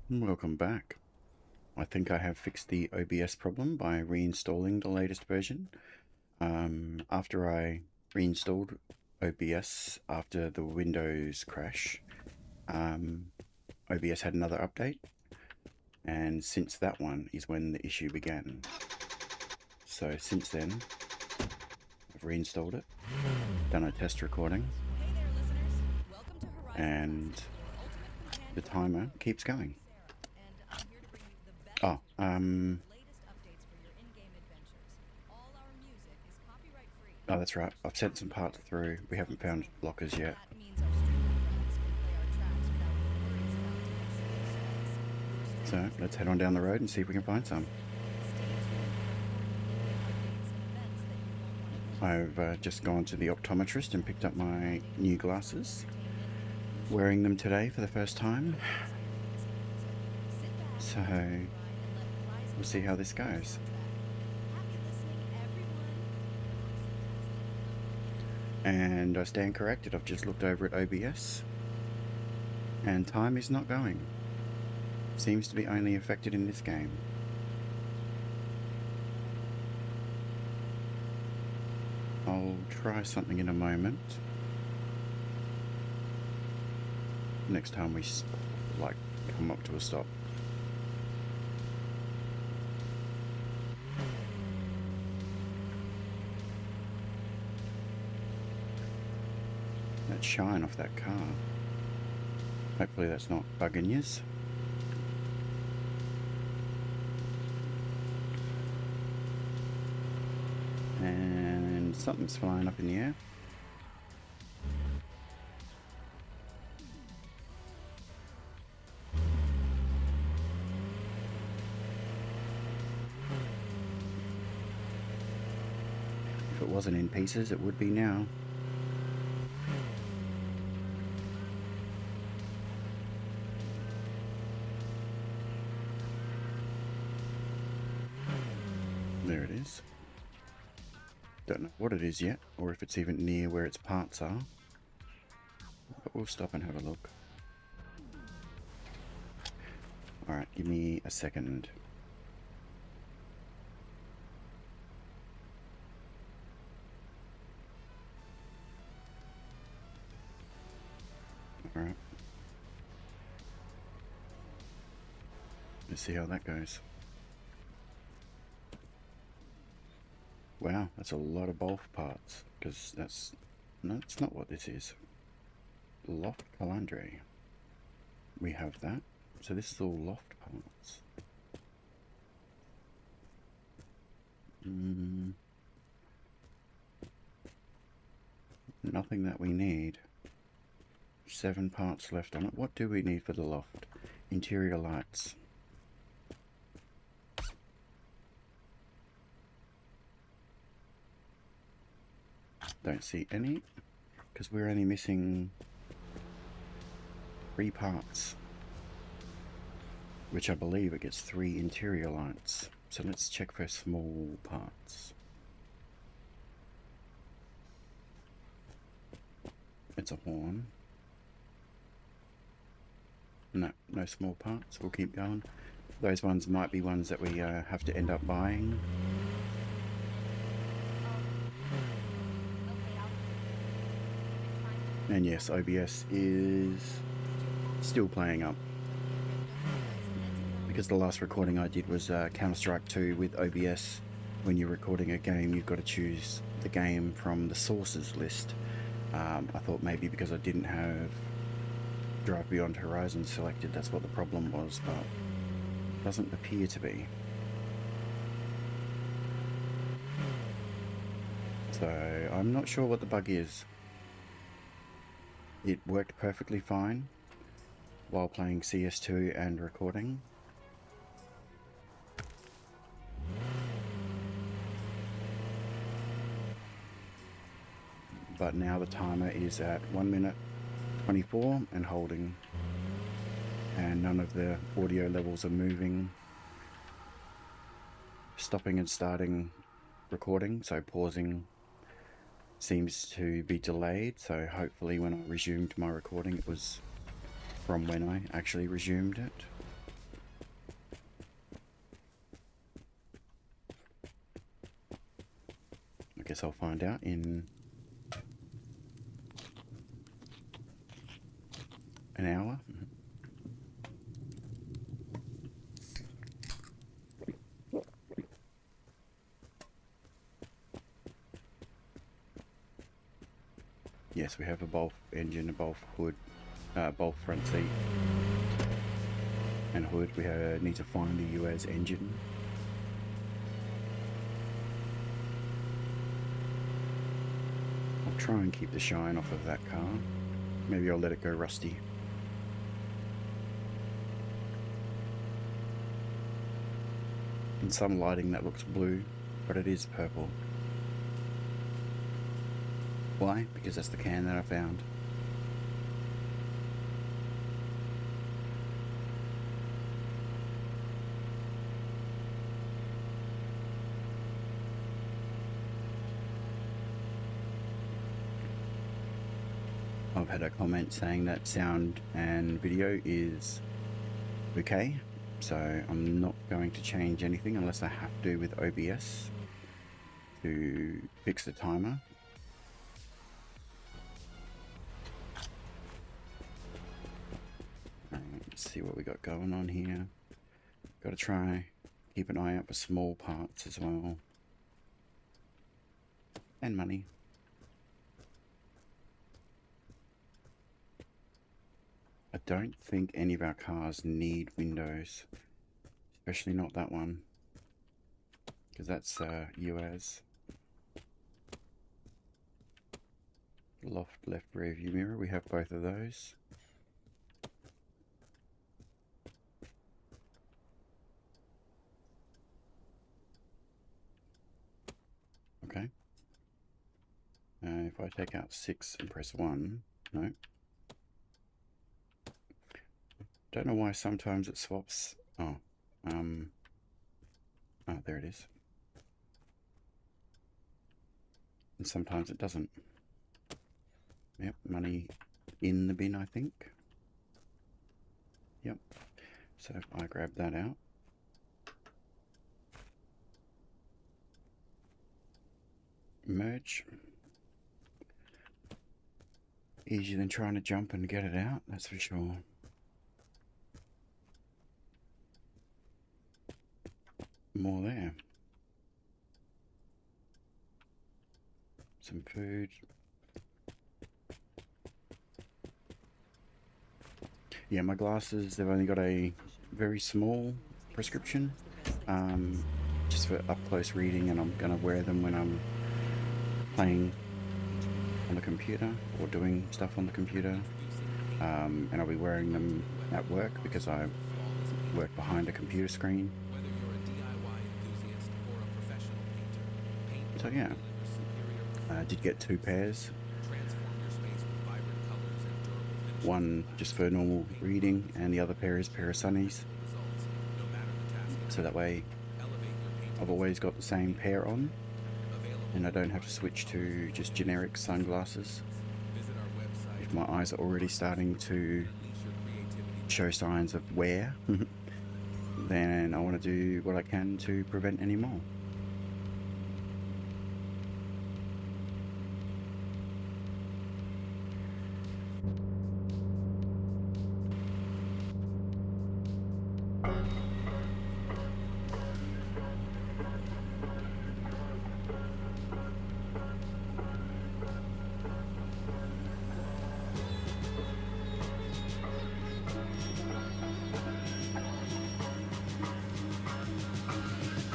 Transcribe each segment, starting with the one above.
Welcome back. I think I have fixed the OBS problem by reinstalling the latest version. After I reinstalled OBS after the Windows crash, OBS had another update, and since that one is when the issue began. So since then, I've reinstalled it, done a test recording, and the timer keeps going. Oh, oh, that's right. I've sent some parts through. We haven't found lockers yet. So let's head on down the road and see if we can find some. I've just gone to the optometrist and picked up my new glasses. Wearing them today for the first time. So we'll see how this goes. And I stand corrected. I've just looked over at OBS and time is not going. Seems to be only affected in this game. I'll try something in a moment. Next time we come up to a stop. That shine off that car. Hopefully that's not bugging yous. And something's flying up in the air. If it wasn't in pieces, it would be now. There it is. Don't know what it is yet, or if it's even near where its parts are. But we'll stop and have a look. Alright, give me a second. Alright. Let's see how that goes. Wow, that's a lot of bulk parts, because that's not what this is. Loft calandre. We have that. So this is all loft parts. Nothing that we need. 7 parts left on it. What do we need for the loft? Interior lights. Don't see any, because we're only missing 3 parts, which I believe it gets 3 interior lights. So let's check for small parts. It's a horn. No small parts. We'll keep going. Those ones might be ones that we have to end up buying. And yes, OBS is still playing up. Because the last recording I did was Counter-Strike 2 with OBS. When you're recording a game, you've got to choose the game from the sources list. I thought maybe because I didn't have Drive Beyond Horizon selected, that's what the problem was, but it doesn't appear to be. So I'm not sure what the bug is. It worked perfectly fine while playing CS2 and recording. But now the timer is at 1 minute 24 and holding, and none of the audio levels are moving. Stopping and starting recording, so pausing seems to be delayed, so hopefully when I resumed my recording it was from when I actually resumed it. guess I'll find out in an hour. Yes, we have a Golf engine, a Golf hood, Golf front seat and hood. We need to find the US engine. I'll try and keep the shine off of that car. Maybe I'll let it go rusty. In some lighting that looks blue, but it is purple. Why? Because that's the can that I found. I've had a comment saying that sound and video is okay, so I'm not going to change anything unless I have to with OBS to fix the timer. Let's see what we got going on here. Got to try keep an eye out for small parts as well, and money. I don't think any of our cars need windows, especially not that one, because that's US. Loft left rear view mirror, we have both of those. Okay. If I take out 6 and press 1, no. Don't know why sometimes it swaps. Oh, there it is. And sometimes it doesn't. Yep, money in the bin, I think. Yep. So if I grab that out. Merge. Easier than trying to jump and get it out, that's for sure. More there. Some food. Yeah, my glasses, they've only got a very small prescription, just for up close reading, and I'm gonna wear them when I'm playing on the computer or doing stuff on the computer, and I'll be wearing them at work because I work behind a computer screen. So yeah, I did get 2 pairs. One just for normal reading, and the other pair is a pair of sunnies. So that way I've always got the same pair on, and I don't have to switch to just generic sunglasses. If my eyes are already starting to show signs of wear, then I want to do what I can to prevent any more.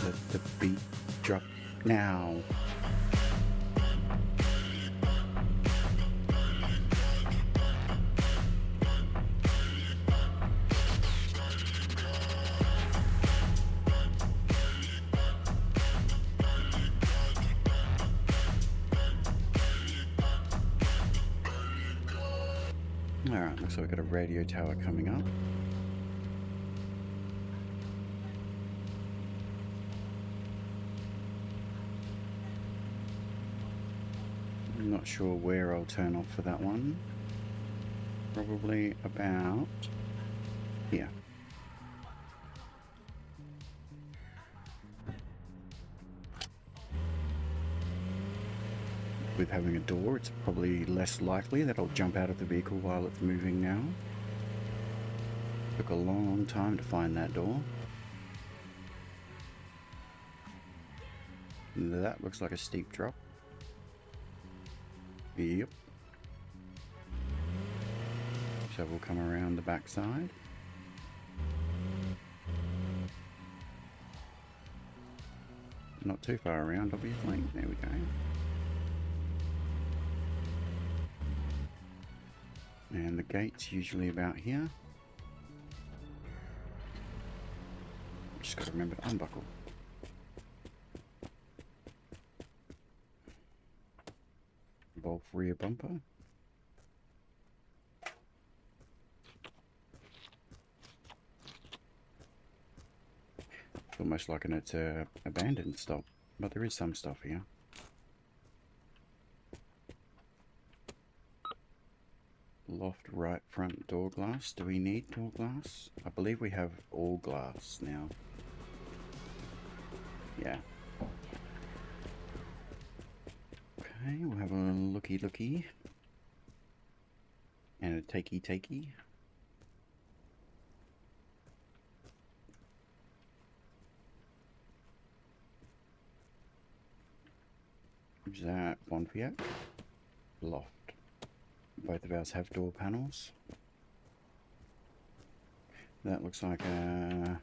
Let the beat drop now. Alright, looks like we've got a radio tower coming up. I'm not sure where I'll turn off for that one. Probably about here. with having a door, it's probably less likely that I'll jump out of the vehicle while it's moving now. Took a long time to find that door. That looks like a steep drop. Yep. So we'll come around the back side. Not too far around, obviously. There we go. And the gate's usually about here. Just got to remember to unbuckle. Both rear bumper. It's almost like it's a abandoned stop, but there is some stuff here. Loft right front door glass. Do we need door glass? I believe we have all glass now. Yeah. Okay, we'll have a looky and a takey. Is that one for you? Loft. Both of ours have door panels. That looks like a,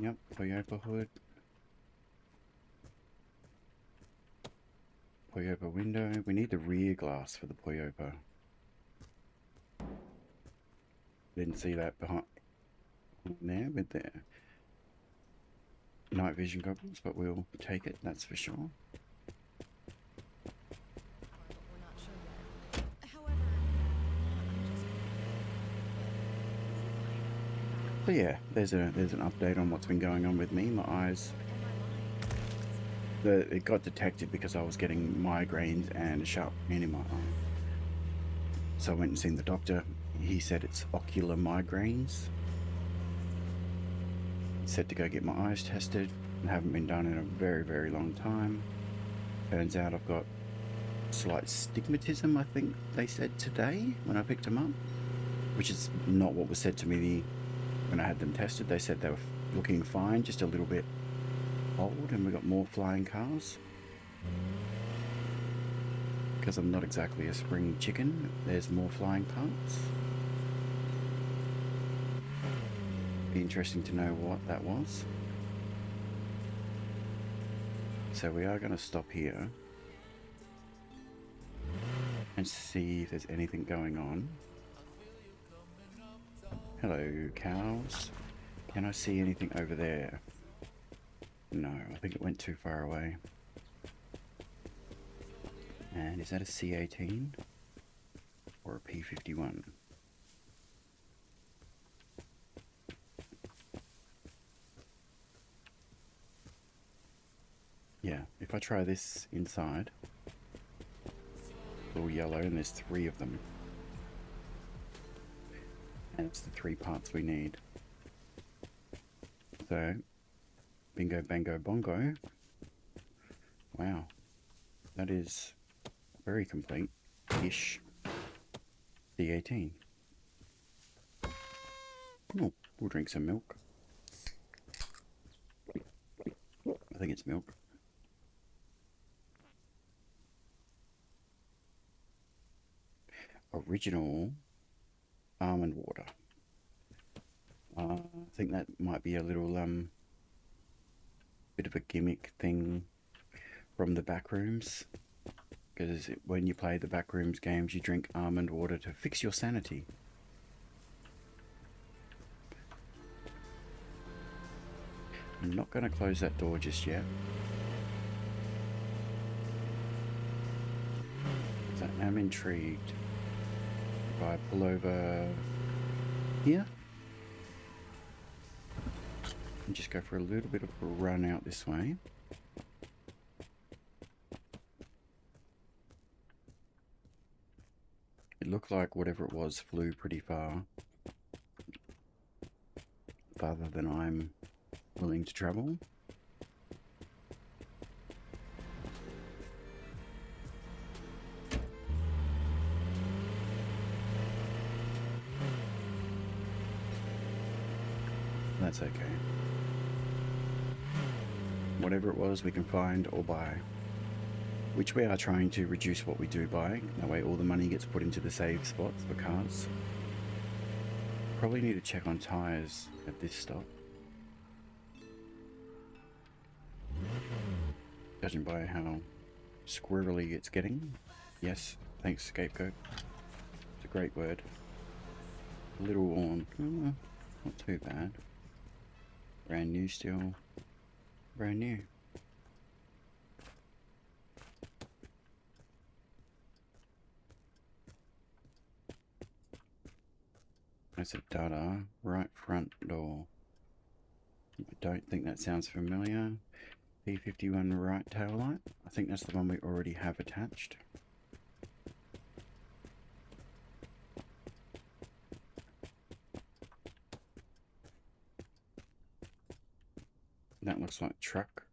yep, Toyota hood. Toyota window. We need the rear glass for the Toyota. Didn't see that behind there with the night vision goggles, but we'll take it, that's for sure. So yeah, there's an update on what's been going on with me. My eyes, it got detected because I was getting migraines and a sharp pain in my eye. So I went and seen the doctor. He said it's ocular migraines. He said to go get my eyes tested. I haven't been done in a very long time. Turns out I've got slight stigmatism, I think they said today when I picked them up, which is not what was said to me when I had them tested. They said they were looking fine, just a little bit old, and we got more flying cars. Because I'm not exactly a spring chicken, there's more flying parts. Be interesting to know what that was. So we are going to stop here and see if there's anything going on. Hello, cows. Can I see anything over there? No, I think it went too far away. And is that a C-18 or a P-51? Yeah, if I try this inside, all yellow, and there's 3 of them. And it's the 3 parts we need. So, bingo, bango, bongo. Wow, that is very complete-ish. C-18. Oh, we'll drink some milk. I think it's milk. Original almond water. I think that might be a little bit of a gimmick thing from the Backrooms, because when you play the Backrooms games you drink almond water to fix your sanity. I'm not going to close that door just yet. I am intrigued. If I pull over here and just go for a little bit of a run out this way. It looked like whatever it was flew pretty far, farther than I'm willing to travel. That's okay. Whatever it was, we can find or buy. Which we are trying to reduce what we do buy. That way all the money gets put into the save spots for cars. Probably need to check on tyres at this stop. Judging by how squirrely it's getting. Yes, thanks scapegoat. It's a great word. A little worn. Not too bad. Brand new still. Brand new. That's a Dada, right front door. I don't think that sounds familiar. P-51 right tail light. I think that's the one we already have attached. That looks like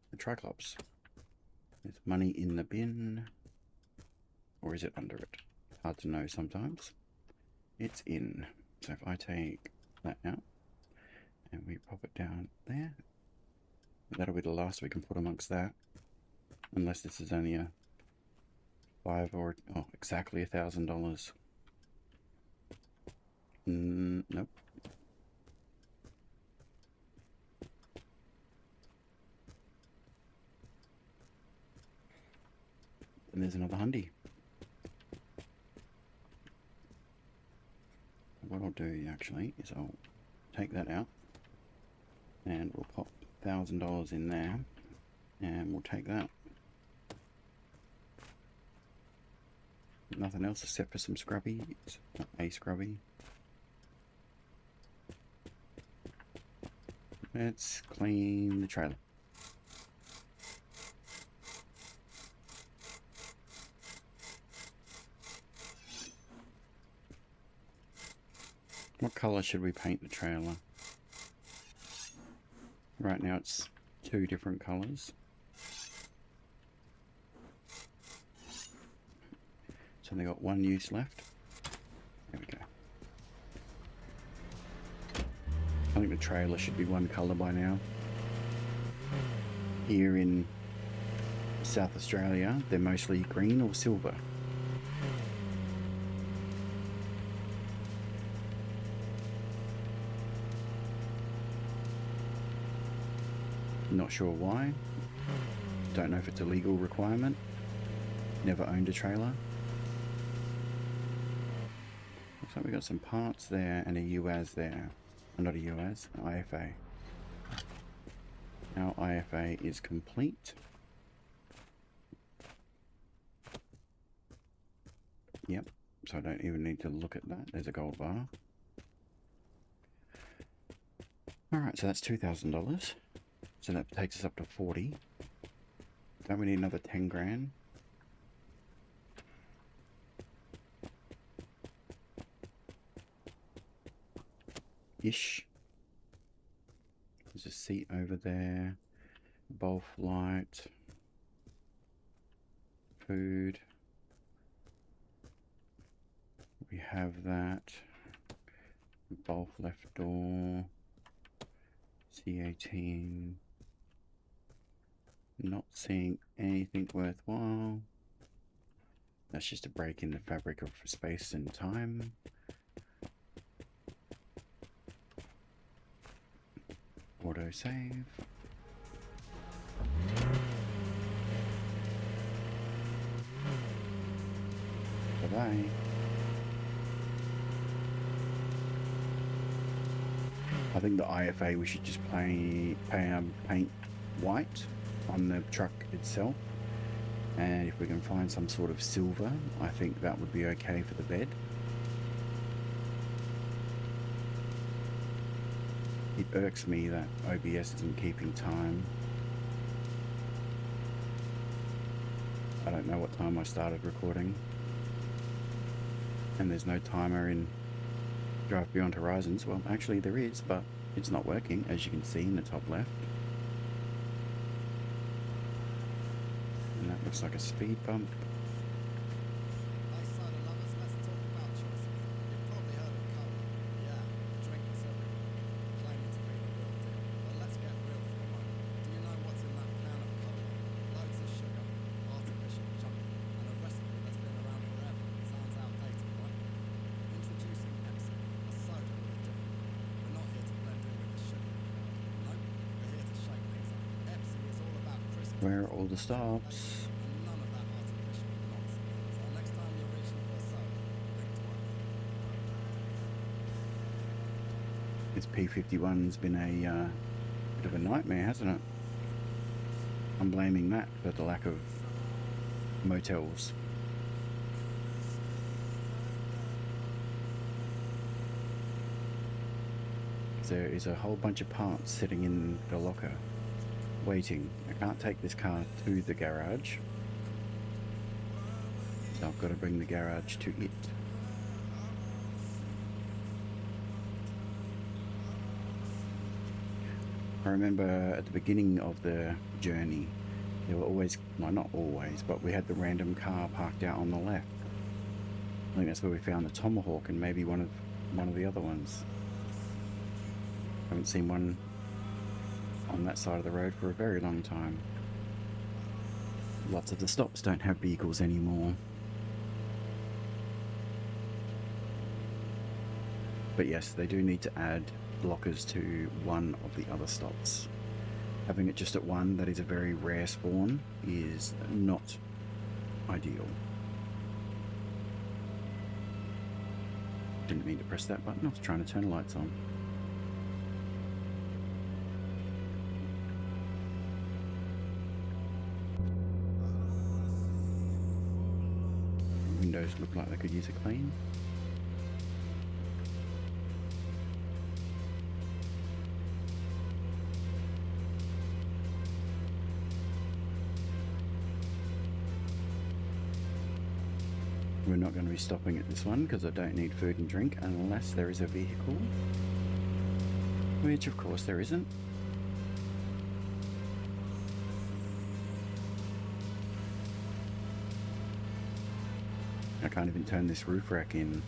the Triclops. There's money in the bin. Or is it under it? Hard to know sometimes. It's in. So if I take that out and we pop it down there, that'll be the last we can put amongst that. Unless this is only a exactly $1,000. Nope. And there's another hundy. What I'll do actually is I'll take that out and we'll pop $1,000 in there and we'll take that. Nothing else except for some scrubby. It's not a scrubby. Let's clean the trailer. What colour should we paint the trailer? Right now it's 2 different colours. So they got 1 use left. There we go. I think the trailer should be 1 colour by now. Here in South Australia, they're mostly green or silver. Not sure why. Don't know if it's a legal requirement. Never owned a trailer. Looks like we got some parts there and a UAZ there. Not a UAZ, an IFA. Our IFA is complete. Yep, so I don't even need to look at that. There's a gold bar. Alright, so that's $2,000. So that takes us up to 40. Don't we need another 10 grand? Ish. There's a seat over there. Bowl light. Food. We have that. Bowl left door. C18. Not seeing anything worthwhile. That's just a break in the fabric of space and time. Auto save. Bye-bye. I think the IFA we should just paint white on the truck itself, and if we can find some sort of silver, I think that would be okay for the bed. It irks me that OBS isn't keeping time. I don't know what time I started recording, and there's no timer in Drive Beyond Horizons. Well, actually there is, but it's not working, as you can see in the top left. And that looks like a speed bump. Where are all the stops? This P-51's been a bit of a nightmare, hasn't it? I'm blaming that for the lack of motels. There is a whole bunch of parts sitting in the locker, waiting. I can't take this car to the garage, so I've got to bring the garage to it. I remember at the beginning of the journey, there were always, well, not always, but we had the random car parked out on the left. I think that's where we found the Tomahawk and maybe one of the other ones. Haven't seen one on that side of the road for a very long time. Lots of the stops don't have vehicles anymore. But yes, they do need to add lockers to one of the other stops. Having it just at one, that is a very rare spawn, is not ideal. Didn't mean to press that button, I was trying to turn the lights on. Windows look like they could use a clean. We're not going to be stopping at this one because I don't need food and drink unless there is a vehicle, which of course there isn't. I can't even turn this roof rack in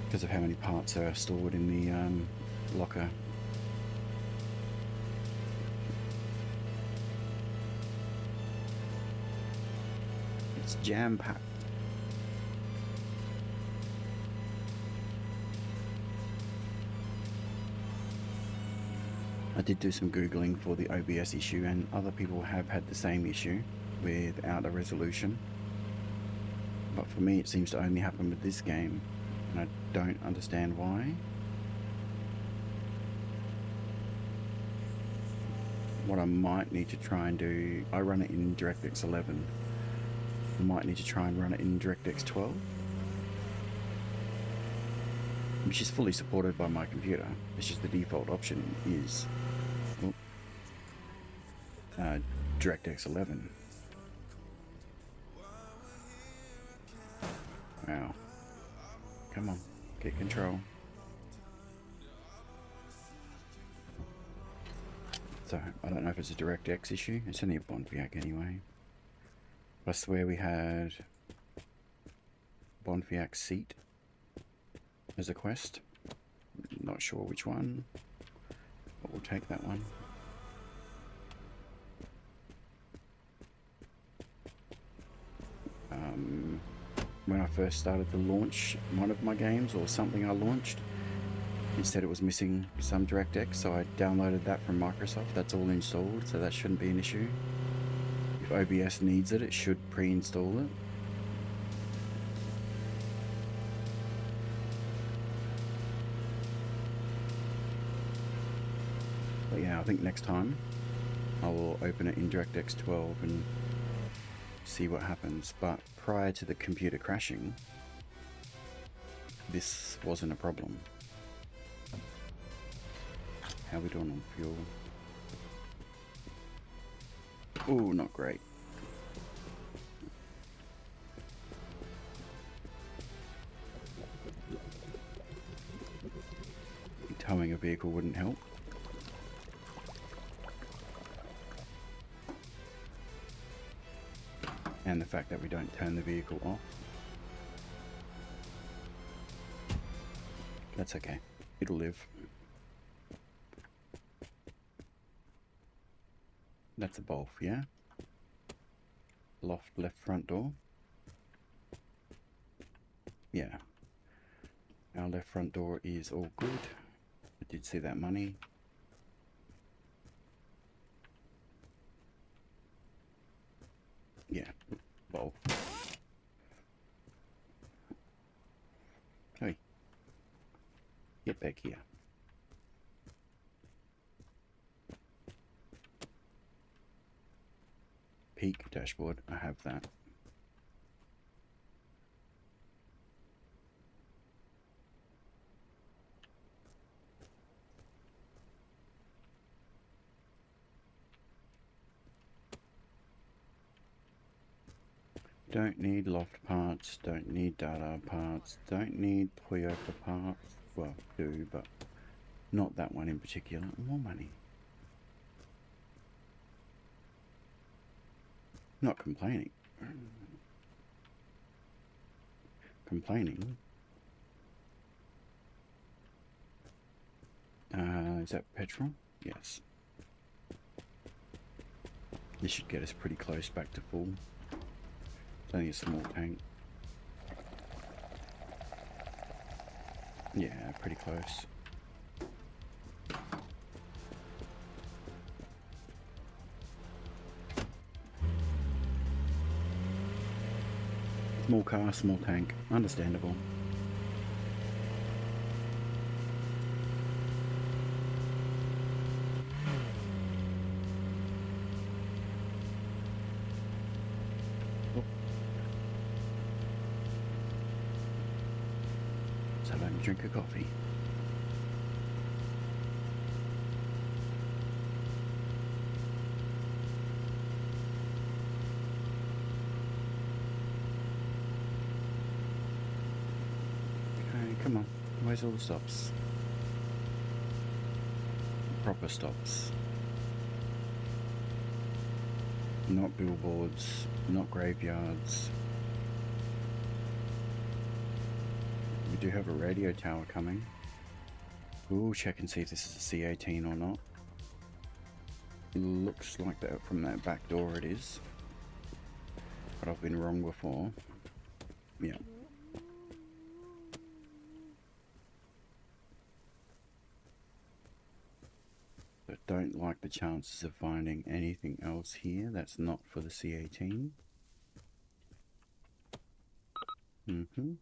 because of how many parts are stored in the locker. It's jam-packed. I did do some Googling for the OBS issue, and other people have had the same issue without a resolution. But for me, it seems to only happen with this game, and I don't understand why. What I might need to try and do, I run it in DirectX 11. I might need to try and run it in DirectX 12, which is fully supported by my computer. It's just the default option is DirectX 11. Wow. Come on, get control. So, I don't know if it's a DirectX issue. It's only a Bonfiac anyway. I swear we had Bonfiac seat as a quest. Not sure which one, but we'll take that one. When I first started to launch one of my games, or something I launched, it said it was missing some DirectX, so I downloaded that from Microsoft. That's all installed, so that shouldn't be an issue. If OBS needs it, it should pre-install it. But yeah, I think next time I will open it in DirectX 12 and see what happens. But prior to the computer crashing, this wasn't a problem. How are we doing on fuel? Oh, not great. Towing a vehicle wouldn't help. And the fact that we don't turn the vehicle off. That's okay. It'll live. That's a Bolf, yeah? Loft left front door. Yeah. Our left front door is all good. I did see that money. Yeah. Lol. Hey. Get back here. Peak dashboard. I have that. Don't need loft parts, don't need data parts, don't need Toyota parts. Well, do, but not that one in particular. More money. Not complaining. Complaining. Is that petrol? Yes. This should get us pretty close back to full. It's only a small tank. Yeah, pretty close. Small car, small tank. Understandable. So let me drink a coffee. Come on, where's all the stops? Proper stops. Not billboards, not graveyards. We do have a radio tower coming. We'll check and see if this is a C-18 or not. Looks like that from that back door it is. But I've been wrong before. Yeah. But don't like the chances of finding anything else here that's not for the C-18. Mm-hmm.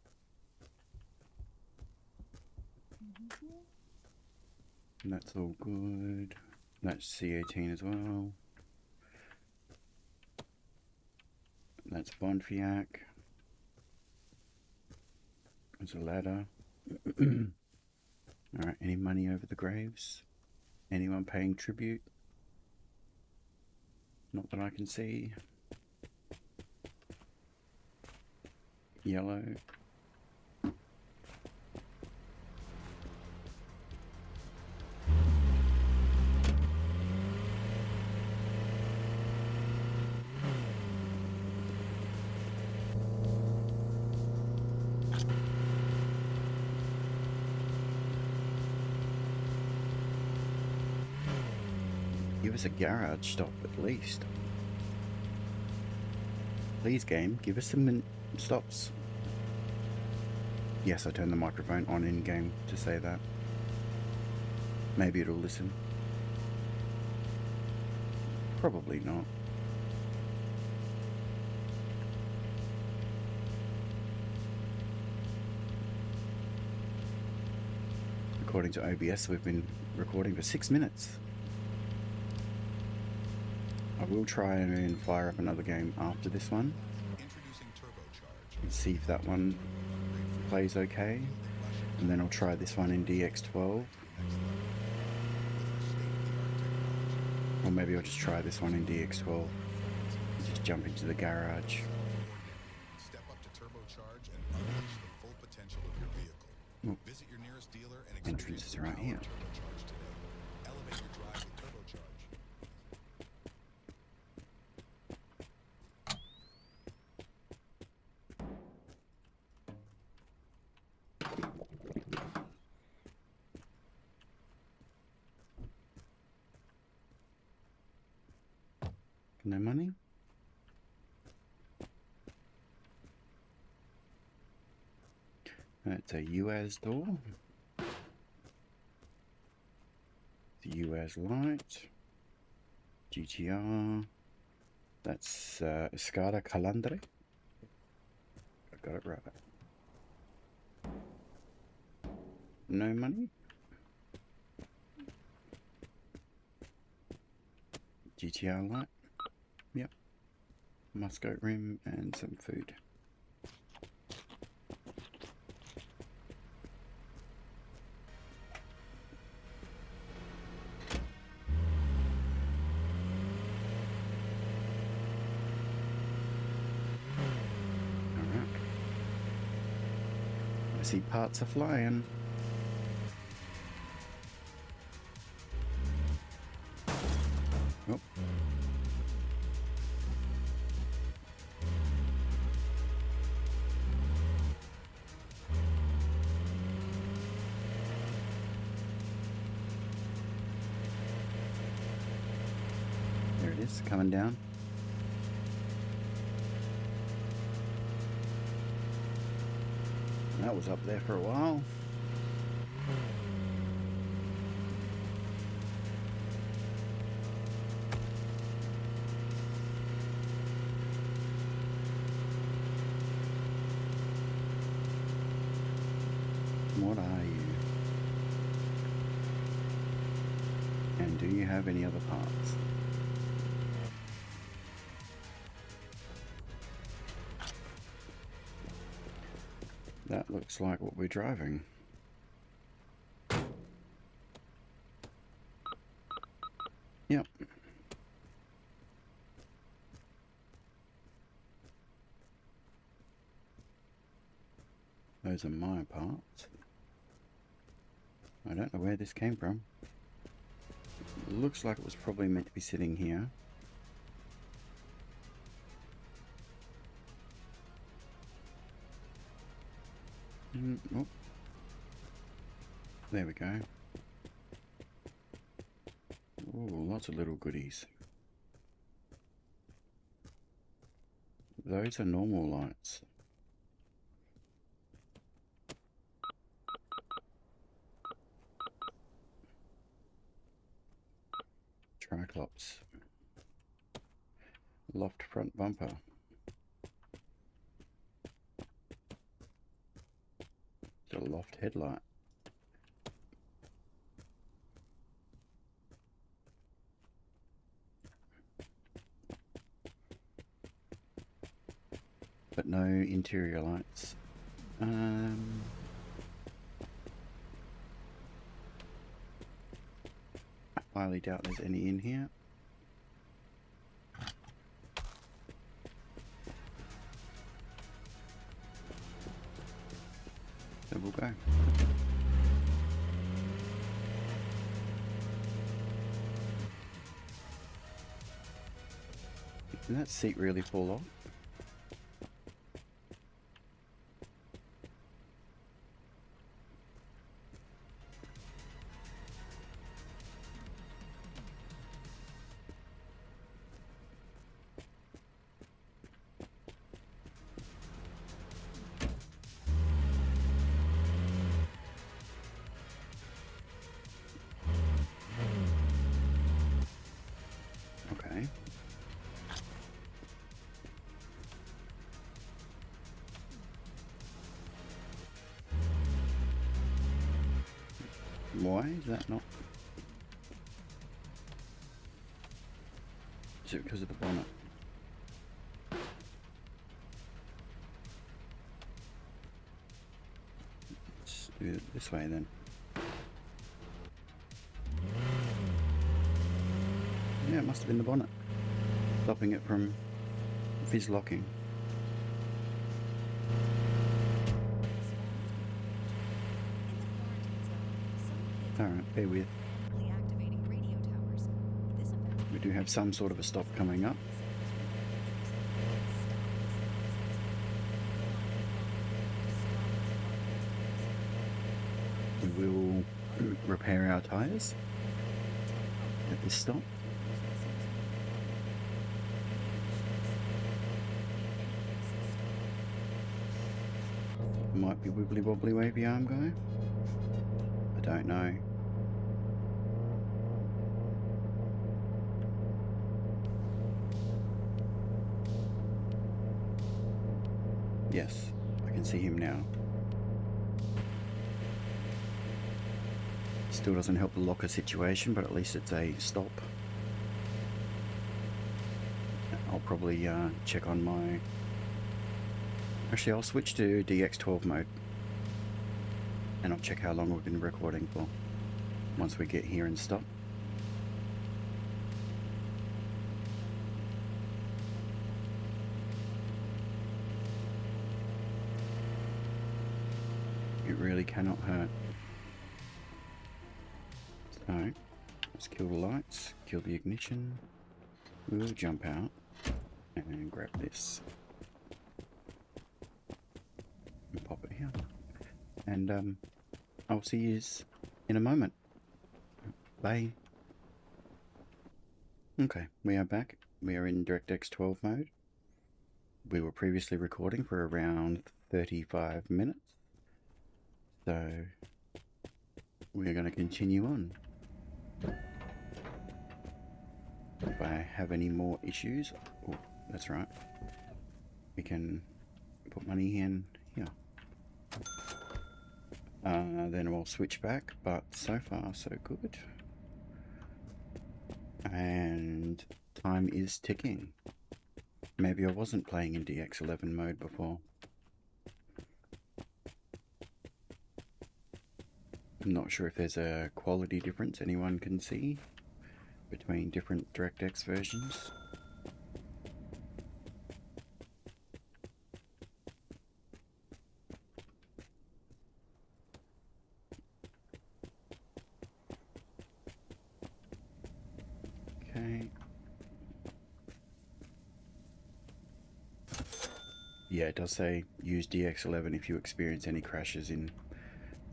And that's all good. That's C-18 as well. That's Bonfiac. There's a ladder. Alright, any money over the graves? Anyone paying tribute? Not that I can see. Yellow. Give us a garage stop at least. Please, game, give us some stops. Yes, I turned the microphone on in game to say that. Maybe it'll listen. Probably not. According to OBS, we've been recording for 6 minutes. I will try and fire up another game after this one and see if that one plays okay, and then I'll try this one in DX12, or maybe I'll just try this one in DX12 and just jump into the garage. Step up to turbocharge and unleash the full potential of your vehicle. Visit your nearest dealer and experience Entrance is right here. turbocharge today. Elevate your drive with turbocharge. No money? That's a UAS door. The UAS light. GTR. That's Escada Calandre. I got it right. No money. GTR light. Yep. Musco rim and some food. I see parts are flying. Oh. There it is, coming down. That was up there for a while. What are you? And do you have any other parts? That looks like what we're driving. Yep. Those are my parts. I don't know where this came from. It looks like it was probably meant to be sitting here. Oh. There we go. Oh, lots of little goodies. Those are normal lights. Triclops. Loft front bumper. It's a loft headlight. But no interior lights. I highly doubt there's any in here. So we'll go. Did that seat really fall off? Okay. Why is that not? Is it because of the bonnet? Let's do it this way then. Yeah, it must have been the bonnet, stopping it from fizz locking. Alright, bear with. We do have some sort of a stop coming up. We will repair our tyres at this stop. Might be wibbly wobbly wavy arm guy. I don't know. Yes, I can see him now. Still doesn't help the locker situation, but at least it's a stop. I'll probably check on my... Actually, I'll switch to DX12 mode. And I'll check how long we've been recording for once we get here and stop. It really cannot hurt. So, let's kill the lights, kill the ignition. We'll jump out and grab this. And pop it here. And I'll see you in a moment. Bye. Okay, we are back. We are in DirectX 12 mode. We were previously recording for around 35 minutes. So we're going to continue on. If I have any more issues, oh, that's right. We can put money in here. Then we'll switch back, but so far so good. And time is ticking. Maybe I wasn't playing in DX11 mode before. I'm not sure if there's a quality difference anyone can see between different DirectX versions. Okay. Yeah, it does say use DX11 if you experience any crashes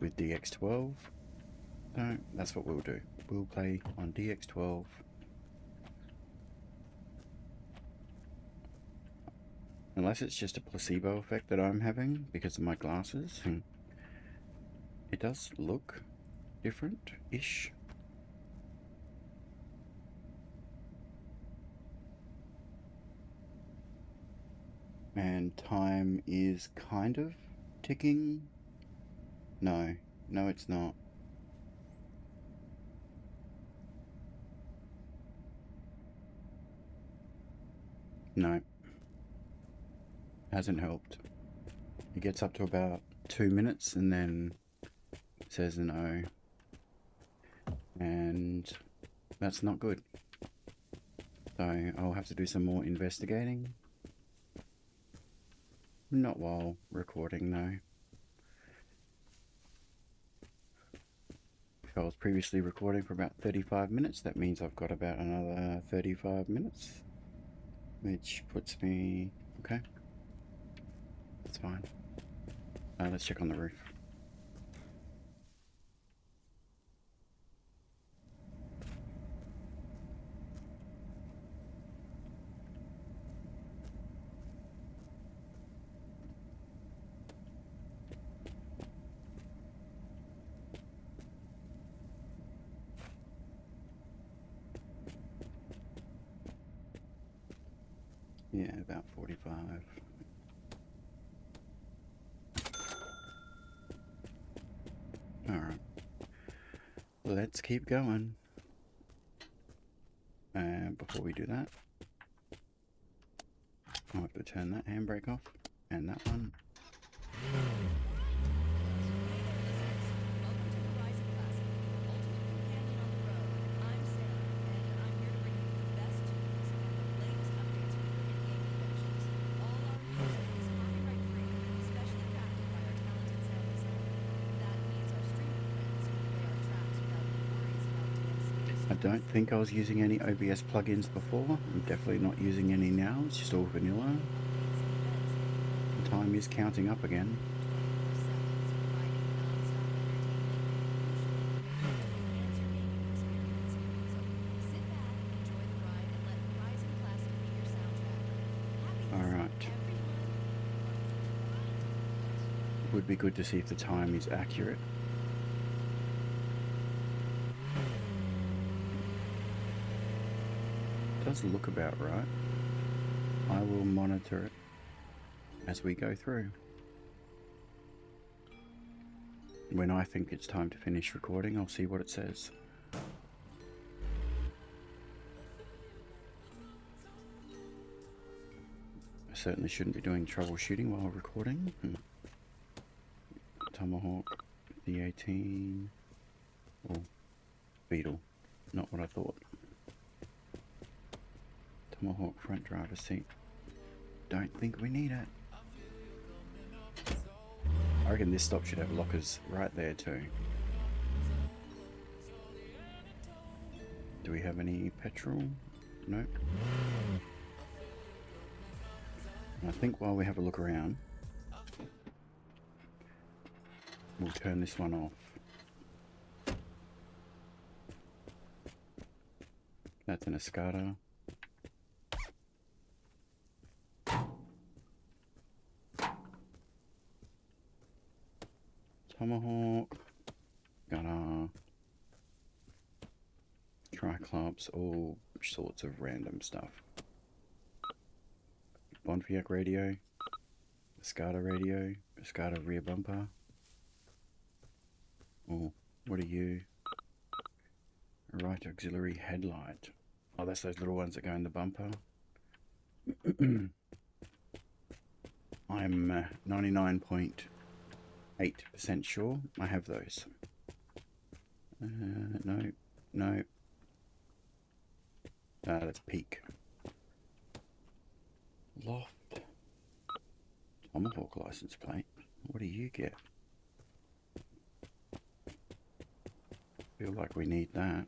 with DX12. So that's what we'll do. We'll play on DX12. Unless it's just a placebo effect that I'm having because of my glasses. It does look different-ish. And time is kind of ticking. No, it's not. No. Hasn't helped. It gets up to about 2 minutes and then says no. And that's not good. So I'll have to do some more investigating. Not while recording, though. If I was previously recording for about 35 minutes, that means I've got about another 35 minutes. Which puts me... okay. That's fine. Let's check on the roof. Yeah, about 45. Alright. Let's keep going. Before we do that, I'll have to turn that handbrake off and that one. I don't think I was using any OBS plugins before. I'm definitely not using any now. It's just all vanilla. The time is counting up again. Alright. Would be good to see if the time is accurate. Does look about right. I will monitor it. as we go through. When I think it's time to finish recording, I'll see what it says. I certainly shouldn't be doing troubleshooting while recording. Tomahawk, the 18, or Beetle, not what I thought. Tomahawk front driver's seat. Don't think we need it. I reckon this stop should have lockers right there too. Do we have any petrol? Nope. I think while we have a look around, we'll turn this one off. That's an Escada. Tomahawk. Got our Triclops, all sorts of random stuff. Bonfiac radio. Escada radio. Escada rear bumper. Oh, what are you? Right auxiliary headlight. Oh, that's those little ones that go in the bumper. I'm 99.8% sure I have those. No, no. That's peak. Loft. Tomahawk license plate. What do you get? Feel like we need that.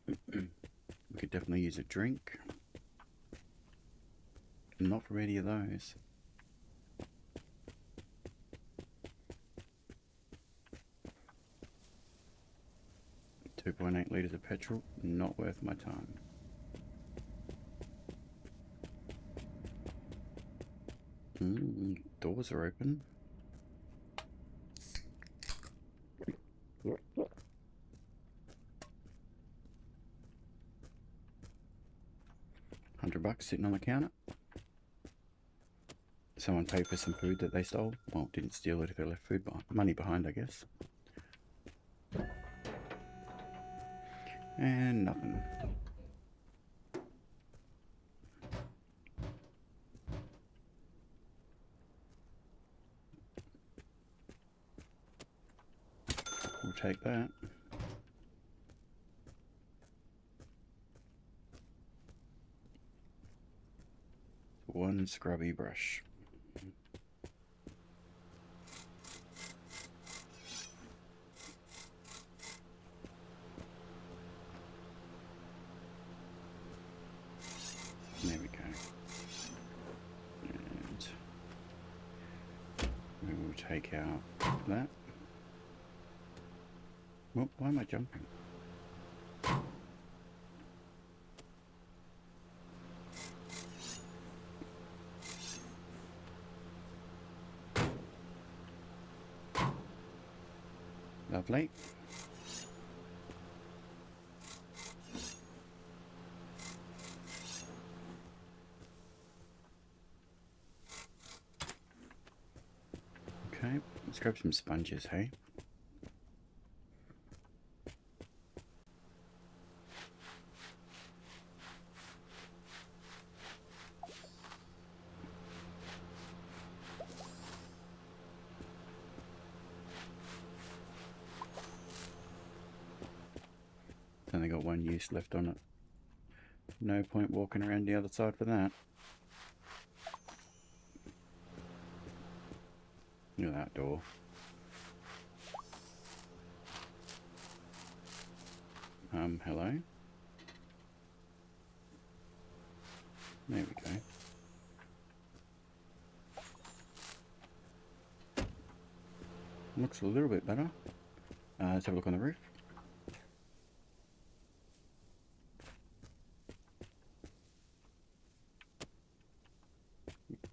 We could definitely use a drink. Not from any of those. .8 litres of petrol, not worth my time. Doors are open. $100 sitting on the counter. Someone paid for some food that they stole. Well, didn't steal it if they left food money behind, I guess. And nothing. We'll take that. One scrubby brush. There we go. And we will take out that. Well, why am I jumping? Lovely. Okay, let's grab some sponges, hey? Only got one use left on it. No point walking around the other side for that. Look at that door. Hello? There we go. Looks a little bit better. Let's have a look on the roof.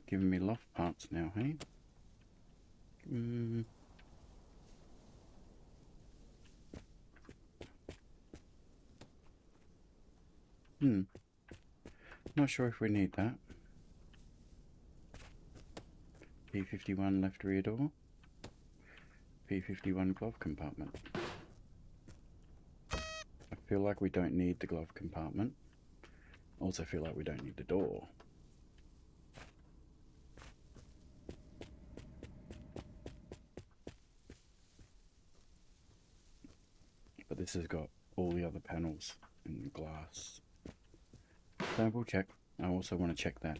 Giving me loft parts now, hey? Not sure if we need that. P-51 left rear door. P-51 glove compartment. I feel like we don't need the glove compartment. Also feel like we don't need the door. But this has got all the other panels and glass. So we'll check. I also want to check that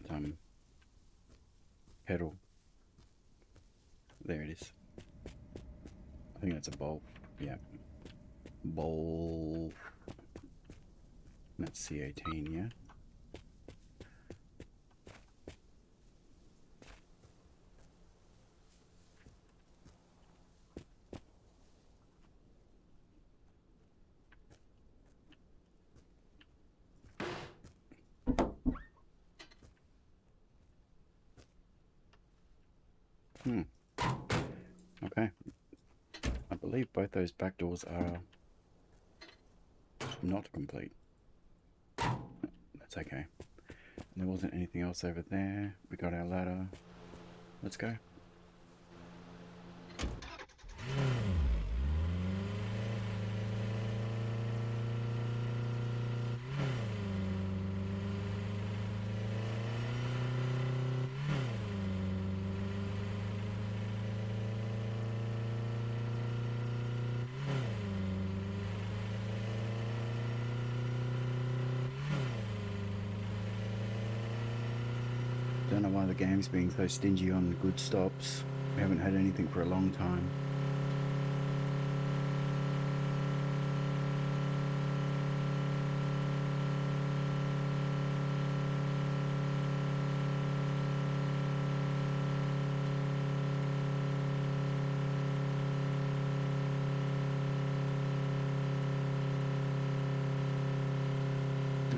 pedal. There it is. I think that's a bolt. Yeah. Bolt. That's C18, yeah. Okay. I believe both those back doors are not complete. That's okay. There wasn't anything else over there. We got our ladder. Let's go. Don't know why the game's being so stingy on good stops. We haven't had anything for a long time.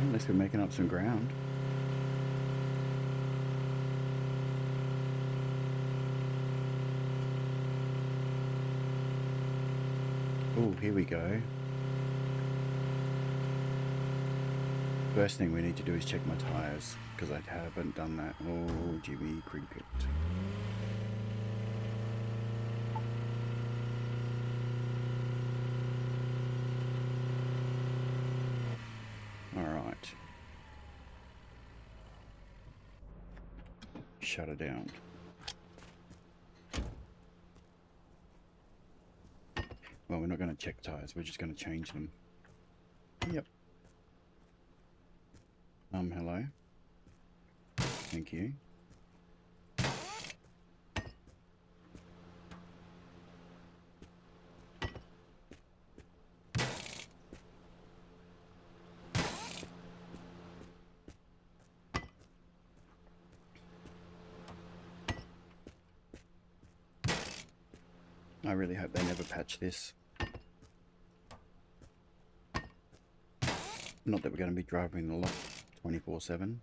Unless we're making up some ground. Oh, here we go. First thing we need to do is check my tyres, because I haven't done that. Oh, Jimmy Cricket. Alright. Shut her down. Well, we're not going to check tyres, we're just going to change them. Yep. Hello. Thank you. I really hope they never patch this. Not that we're going to be driving the lot 24/7.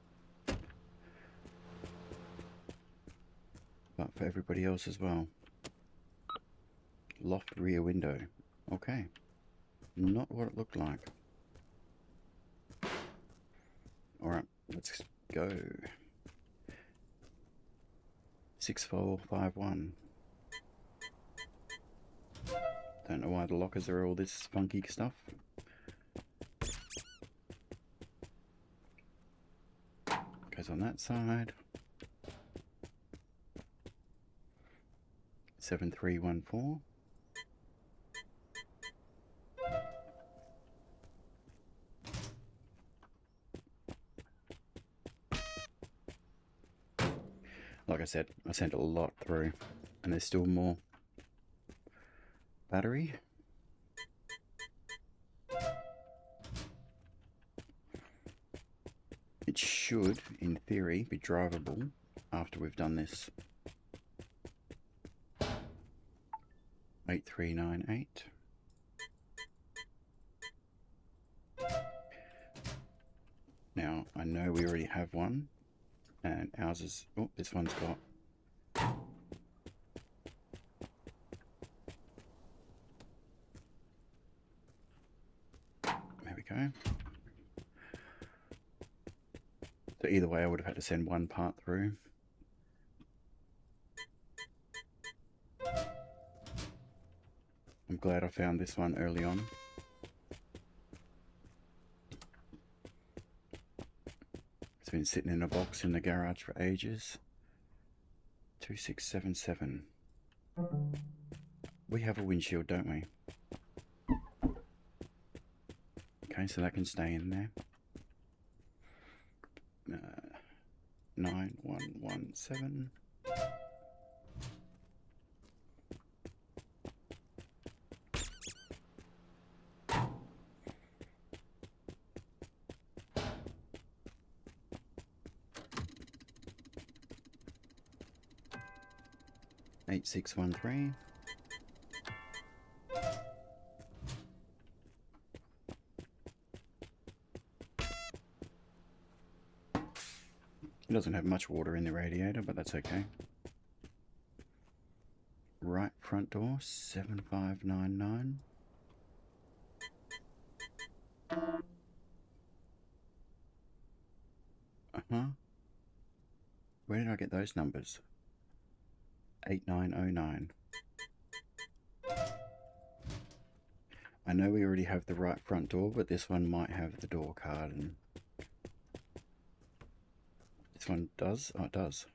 But for everybody else as well. Loft rear window. Okay. Not what it looked like. Alright, let's go. 6451. Don't know why the lockers are all this funky stuff. Goes on that side. 7314. Like I said, I sent a lot through, and there's still more. Battery. It should, in theory, be drivable after we've done this. 8398. Now, I know we already have one, and ours is, oh, this one's got there we go. So either way, I would have had to send one part through. I'm glad I found this one early on. It's been sitting in a box in the garage for ages. 2677. We have a windshield, don't we? Okay, so that can stay in there. 9117. Eight 613. It doesn't have much water in the radiator, but that's okay. Right front door, 7599. Where did I get those numbers? 8909. I know we already have the right front door, but this one might have the door card, and this one does. Oh, it does.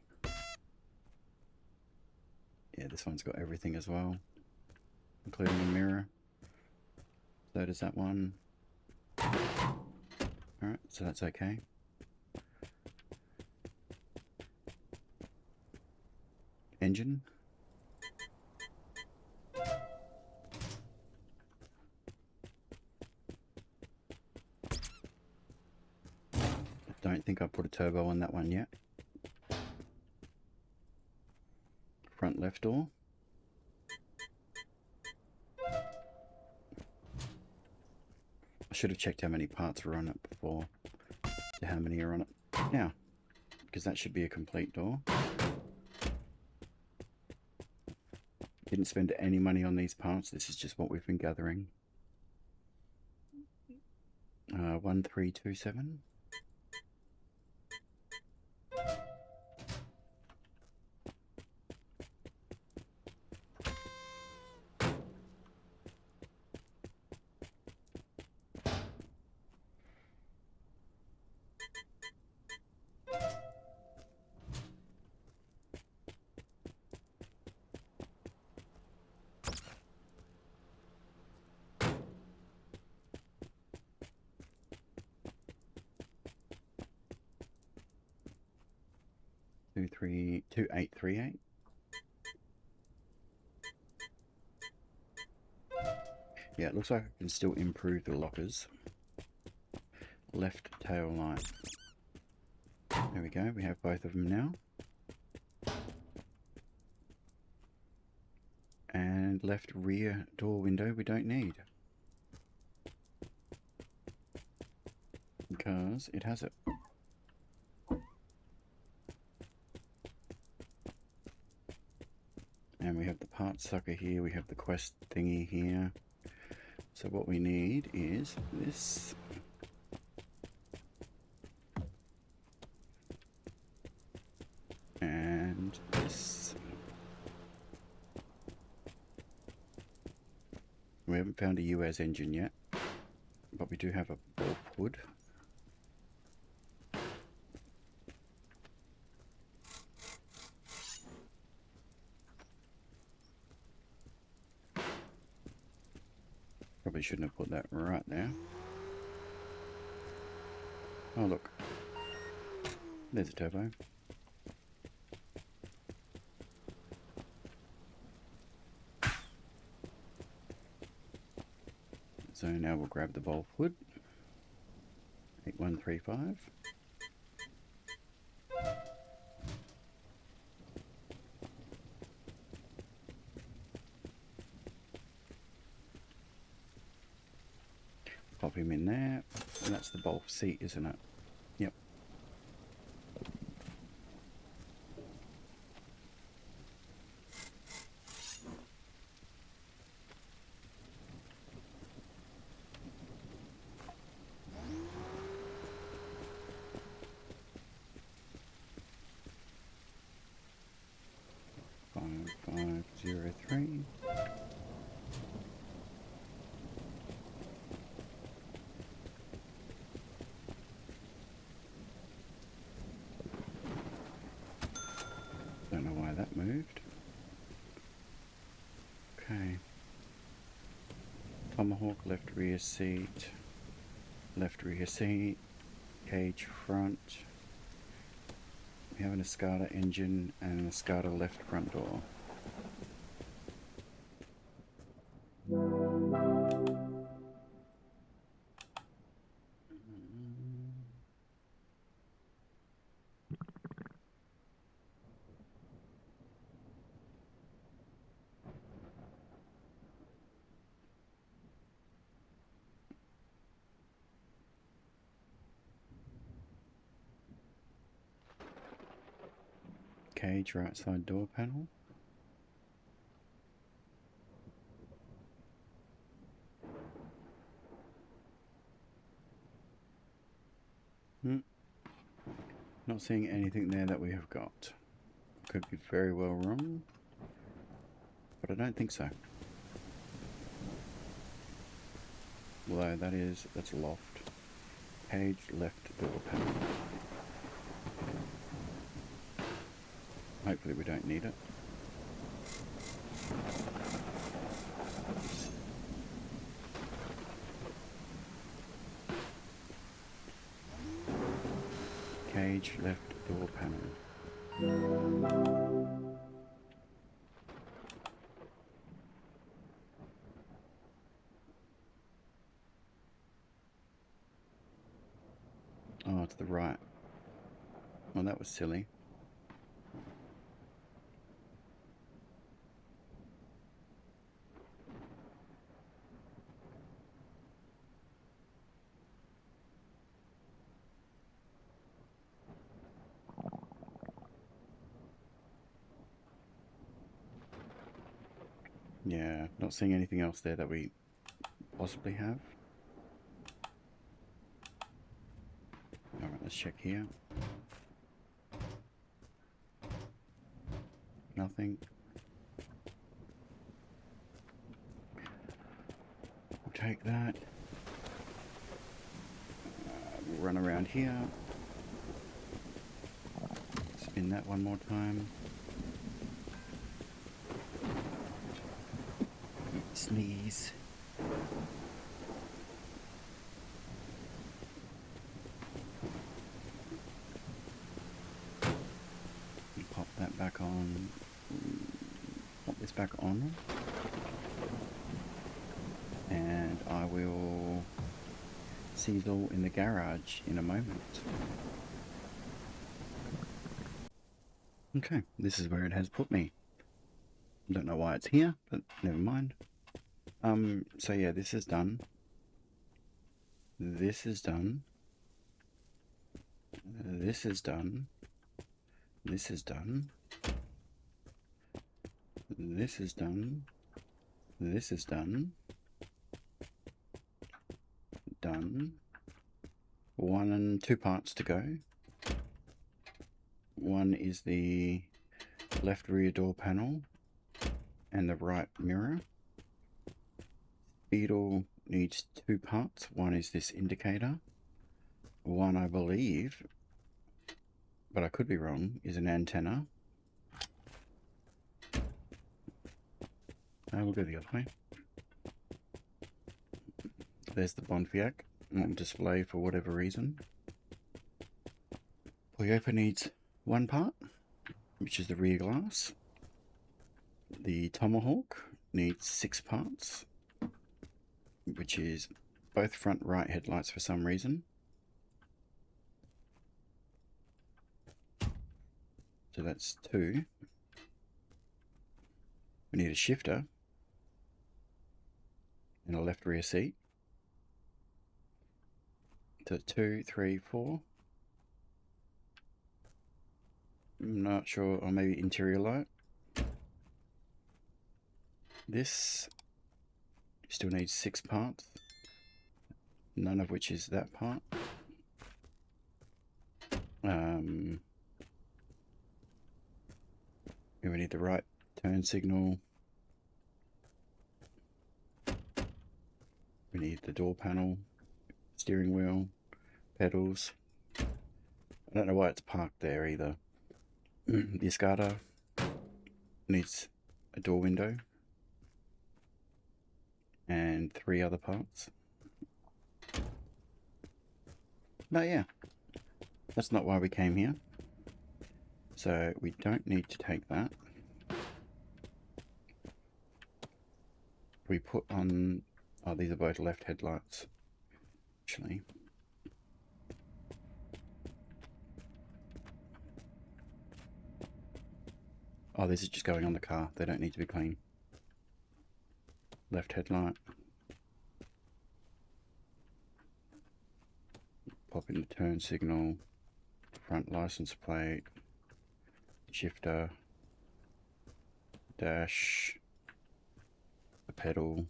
Yeah, this one's got everything as well, including a mirror. So does that one. Alright, so that's okay. Engine. I don't think I put a turbo on that one yet. Front left door. I should have checked how many parts were on it before to how many are on it now, because that should be a complete door. Didn't spend any money on these parts. This is just what we've been gathering. 1327. Two 2838. Yeah, it looks like I can still improve the lockers. Left tail light. There we go, we have both of them now. And left rear door window we don't need, because it has it. And we have the part sucker here, we have the quest thingy here. So what we need is this. And this. We haven't found a US engine yet, but we do have a Wolf hood. Probably shouldn't have put that right there. Oh look, there's a turbo. So now we'll grab the Wolf hood. 8135. Pop him in there, and that's the Wolf seat, isn't it? Yep. 1503. Don't know why that moved. Okay. Tomahawk, left rear seat, cage front. We have an Escada engine and an Escada left front door. Cage right side door panel. Not seeing anything there that we have got. Could be very well wrong, but I don't think so. Although that's loft. Cage left door panel. Hopefully we don't need it. Cage left door panel. Oh, to the right. Well, that was silly. Yeah, not seeing anything else there that we possibly have. Alright, let's check here. Nothing. We'll take that. We'll run around here. Spin that one more time. Sneeze. Pop that back on. Pop this back on. And I will see you all in the garage in a moment. Okay, this is where it has put me. Don't know why it's here, but never mind. So yeah, this is done. This is done. This is done. This is done. This is done. This is done. Done. 1 and 2 parts to go. One is the left rear door panel and the right mirror. Beetle needs 2 parts. One is this indicator. One, I believe, but I could be wrong, is an antenna. We'll go the other way. There's the Bonfiac on display for whatever reason. Toyota needs 1 part, which is the rear glass. The Tomahawk needs 6 parts, which is both front right headlights for some reason. So that's 2. We need a shifter and a left rear seat. So 2, 3, 4. I'm not sure, or maybe interior light. This still needs 6 parts, none of which is that part. We need the right turn signal. We need the door panel, steering wheel, pedals. I don't know why it's parked there either. The Escada needs a door window and 3 other parts. But yeah, that's not why we came here. So we don't need to take that. We put on, oh, these are both left headlights, actually. Oh, this is just going on the car. They don't need to be clean. Left headlight. Pop in the turn signal. Front license plate. Shifter. Dash. The pedal.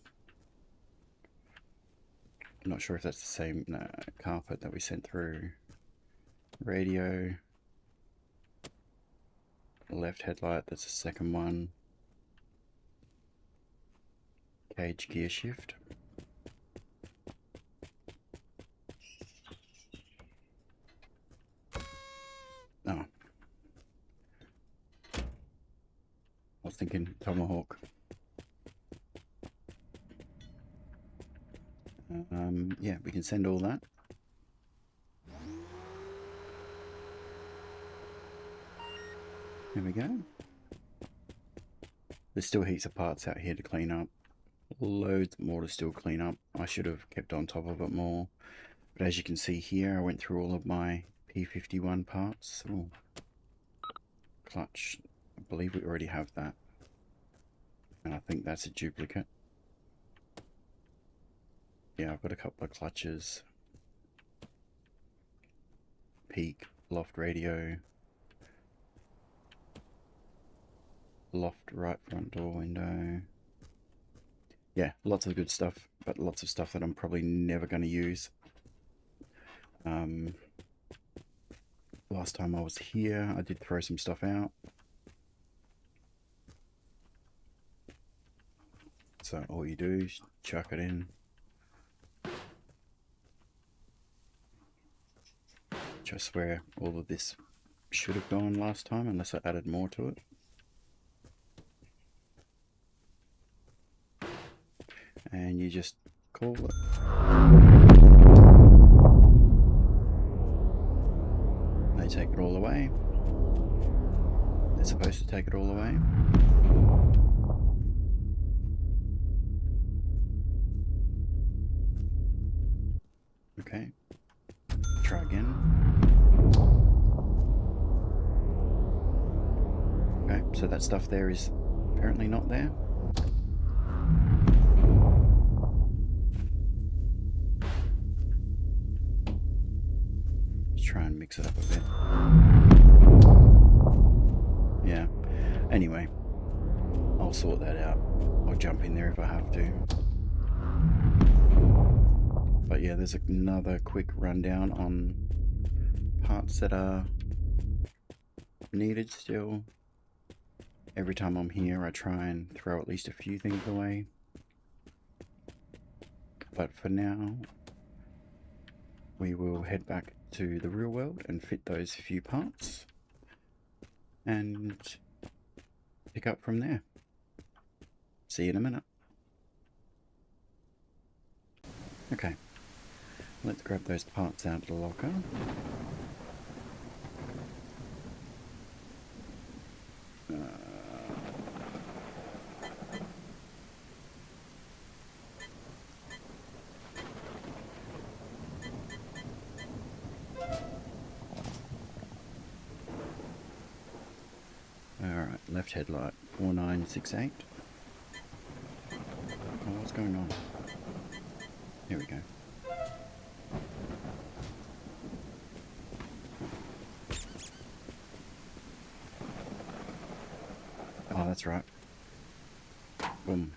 I'm not sure if that's the same carpet that we sent through. Radio. The left headlight, that's the second one. Cage gear shift. Oh. I was thinking Tomahawk. Yeah, we can send all that. There we go. There's still heaps of parts out here to clean up. Loads more to still clean up. I should have kept on top of it more. But as you can see here, I went through all of my P-51 parts. Ooh. Clutch. I believe we already have that. And I think that's a duplicate. Yeah, I've got a couple of clutches. Peak, loft radio. Loft right front door window. Yeah, lots of good stuff, but lots of stuff that I'm probably never going to use. Last time I was here, I did throw some stuff out. So all you do is chuck it in. Which I swear all of this should have gone last time unless I added more to it. And you just call it. They take it all away. They're supposed to take it all away. Okay. Try again. Okay, so that stuff there is apparently not there. Try and mix it up a bit. Yeah. Anyway, I'll sort that out. I'll jump in there if I have to. But yeah, there's another quick rundown on parts that are needed still. Every time I'm here, I try and throw at least a few things away. But for now, we will head back to the real world and fit those few parts and pick up from there. See you in a minute. Okay, let's grab those parts out of the locker. Alright, left headlight, 4968. Oh, what's going on? Here we go. Oh, that's right. Boom.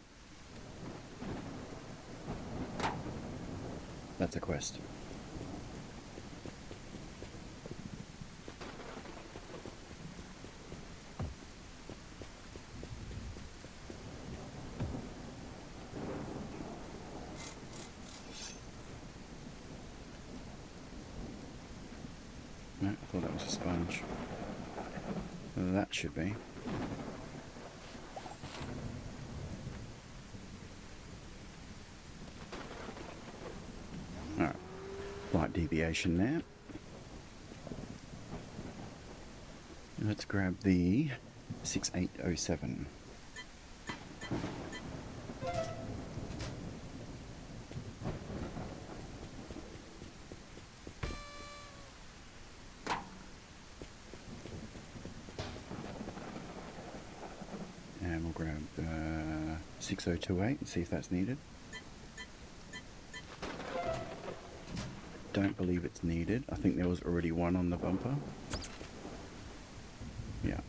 That's a quest. There's a sponge. That should be. Alright. Light deviation there. Let's grab the 6807. And we'll grab 6028 and see if that's needed. Don't believe it's needed. I think there was already one on the bumper. Yeah.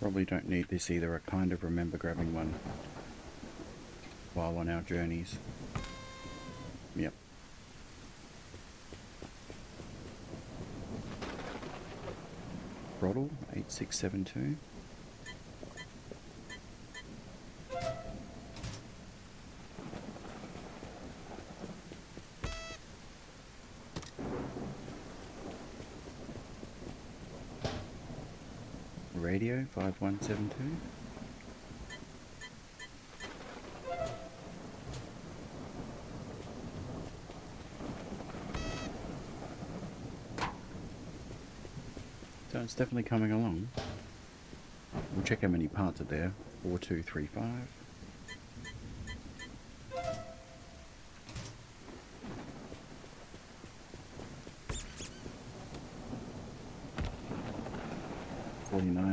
Probably don't need this either. I kind of remember grabbing one while on our journeys. Yep. Throttle 8672. Radio 5172. So it's definitely coming along. We'll check how many parts are there. 4235.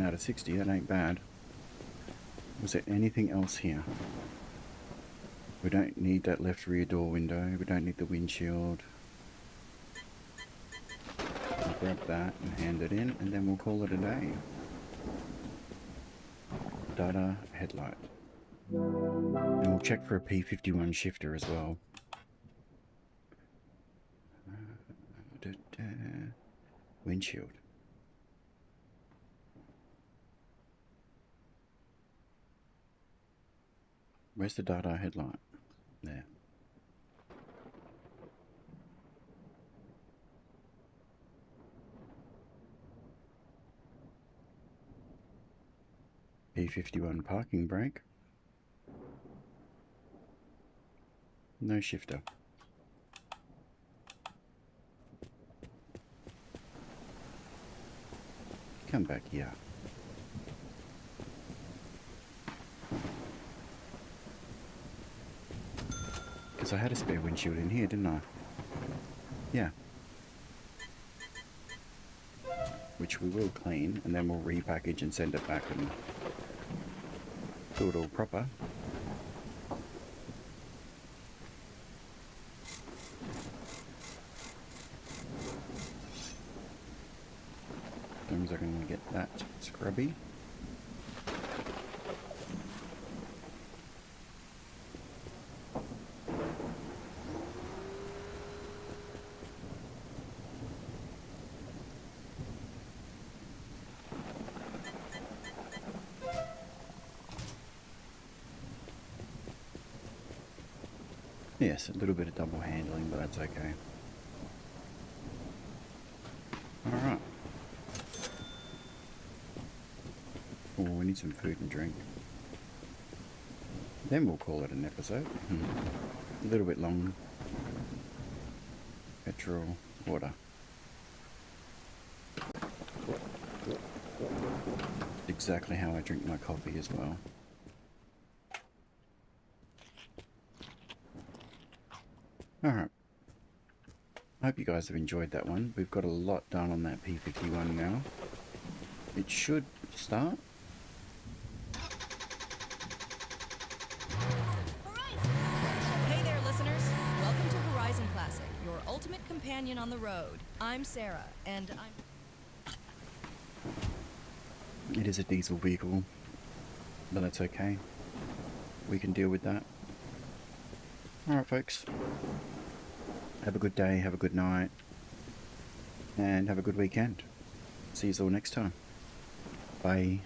Out of 60, that ain't bad. Was there anything else here? We don't need that left rear door window. We don't need the windshield. I'll grab that and hand it in, and then we'll call it a day. Data headlight. And we'll check for a P-51 shifter as well. Windshield. Where's the data headlight? There. P-51 parking brake. No shifter. Come back here. Because I had a spare windshield in here, didn't I? Yeah. Which we will clean, and then we'll repackage and send it back and do it all proper. Sometimes I can get that scrubby. Yes, a little bit of double handling, but that's okay. Alright. Oh, we need some food and drink. Then we'll call it an episode. A little bit long. Petrol, water. Exactly how I drink my coffee as well. Alright. I hope you guys have enjoyed that one. We've got a lot done on that P-51 now. It should start. Hey there, listeners. Welcome to Horizon Classic, your ultimate companion on the road. I'm Sarah, and It is a diesel vehicle, but that's okay. We can deal with that. Alright, folks. Have a good day, have a good night, and have a good weekend. See you all next time. Bye.